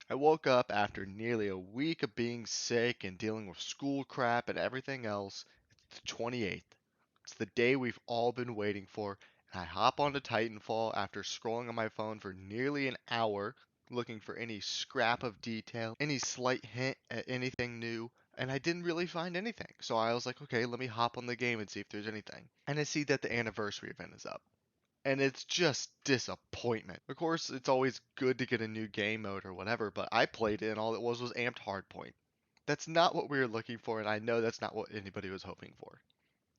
I woke up after nearly a week of being sick and dealing with school crap and everything else. It's the 28th. It's the day we've all been waiting for, and I hop onto Titanfall after scrolling on my phone for nearly an hour, looking for any scrap of detail, any slight hint at anything new, and I didn't really find anything. So I was like, okay, let me hop on the game and see if there's anything. And I see that the anniversary event is up, and it's just disappointment. Of course, it's always good to get a new game mode or whatever, but I played it and all it was amped hardpoint. That's not what we were looking for, and I know that's not what anybody was hoping for.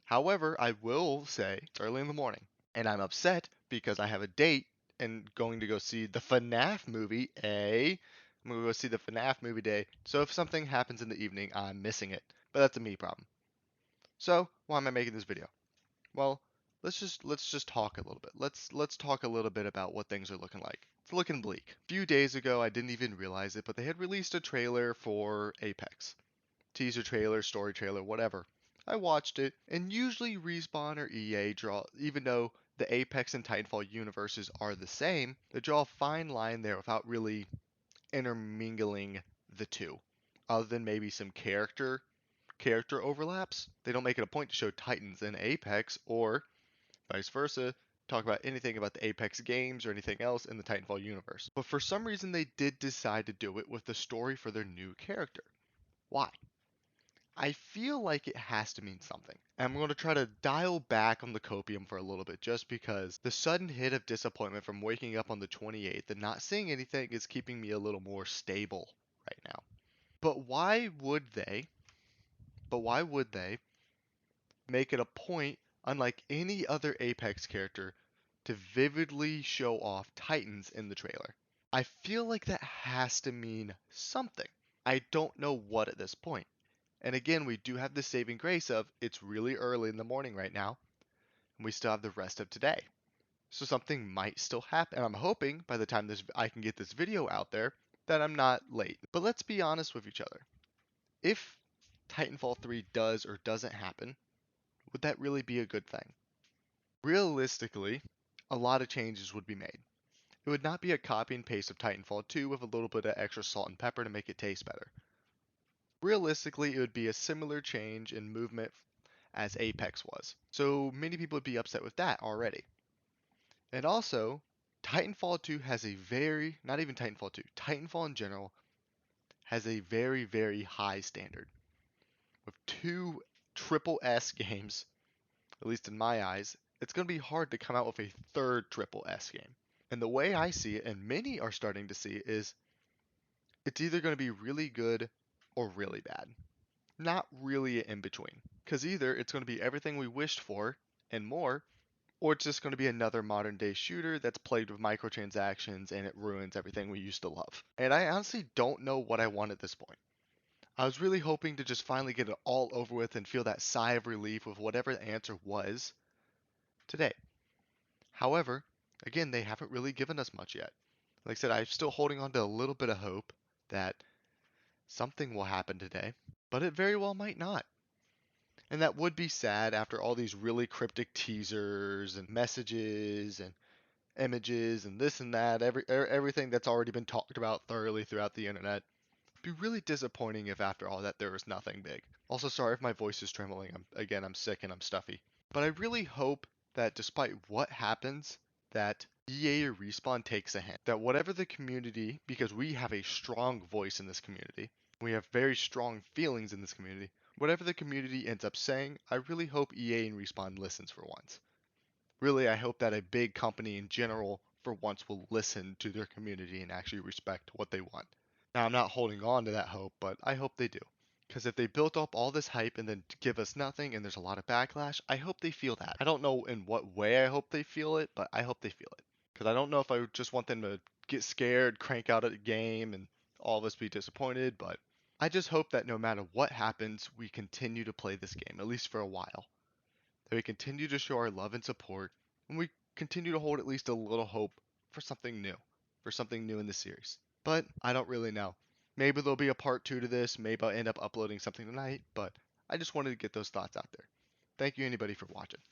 However, I will say it's early in the morning, and I'm upset because I have a date and going to go see the FNAF movie. I'm going to go see the FNAF movie day, so if something happens in the evening, I'm missing it. But that's a me problem. So, why am I making this video? Well, let's just talk a little bit. Let's talk a little bit about what things are looking like. It's looking bleak. A few days ago, I didn't even realize it, but they had released a trailer for Apex. Teaser trailer, story trailer, whatever. I watched it, and usually Respawn or EA draw, even though the Apex and Titanfall universes are the same, they draw a fine line there without really intermingling the two. Other than maybe some character overlaps, they don't make it a point to show Titans in Apex or vice versa, talk about anything about the Apex games or anything else in the Titanfall universe. But for some reason, they did decide to do it with the story for their new character. Why? I feel like it has to mean something. And I'm going to try to dial back on the copium for a little bit just because the sudden hit of disappointment from waking up on the 28th and not seeing anything is keeping me a little more stable right now. But why would they? But why would they make it a point, unlike any other Apex character, to vividly show off Titans in the trailer? I feel like that has to mean something. I don't know what at this point. And again, we do have the saving grace of it's really early in the morning right now, and we still have the rest of today. So something might still happen. And I'm hoping by the time I can get this video out there that I'm not late. But let's be honest with each other. If Titanfall 3 does or doesn't happen, would that really be a good thing? Realistically, a lot of changes would be made. It would not be a copy and paste of Titanfall 2 with a little bit of extra salt and pepper to make it taste better. Realistically, it would be a similar change in movement as Apex was. So many people would be upset with that already. And also, Titanfall 2 has a very, not even Titanfall 2, Titanfall in general has a very, very high standard. With two triple S games, at least in my eyes, it's going to be hard to come out with a third triple S game. And the way I see it, and many are starting to see it, is it's either going to be really good or really bad. Not really an in between. Because either it's going to be everything we wished for and more, or it's just going to be another modern day shooter that's plagued with microtransactions and it ruins everything we used to love. And I honestly don't know what I want at this point. I was really hoping to just finally get it all over with and feel that sigh of relief with whatever the answer was today. However, again, they haven't really given us much yet. Like I said, I'm still holding on to a little bit of hope that something will happen today, but it very well might not. And that would be sad after all these really cryptic teasers and messages and images and this and that, everything that's already been talked about thoroughly throughout the internet. It'd be really disappointing if after all that there was nothing big. Also, sorry if my voice is trembling. I'm sick and I'm stuffy. But I really hope that despite what happens, that EA or Respawn takes a hint. That whatever the community, because we have a strong voice in this community, we have very strong feelings in this community, whatever the community ends up saying, I really hope EA and Respawn listens for once. Really, I hope that a big company in general for once will listen to their community and actually respect what they want. Now, I'm not holding on to that hope, but I hope they do. Because if they built up all this hype and then give us nothing and there's a lot of backlash, I hope they feel that. I don't know in what way I hope they feel it, but I hope they feel it. Because I don't know if I just want them to get scared, crank out a game, and all of us be disappointed, but I just hope that no matter what happens, we continue to play this game, at least for a while. That we continue to show our love and support, and we continue to hold at least a little hope for something new in the series. But I don't really know. Maybe there'll be a part 2 to this, maybe I'll end up uploading something tonight, but I just wanted to get those thoughts out there. Thank you anybody for watching.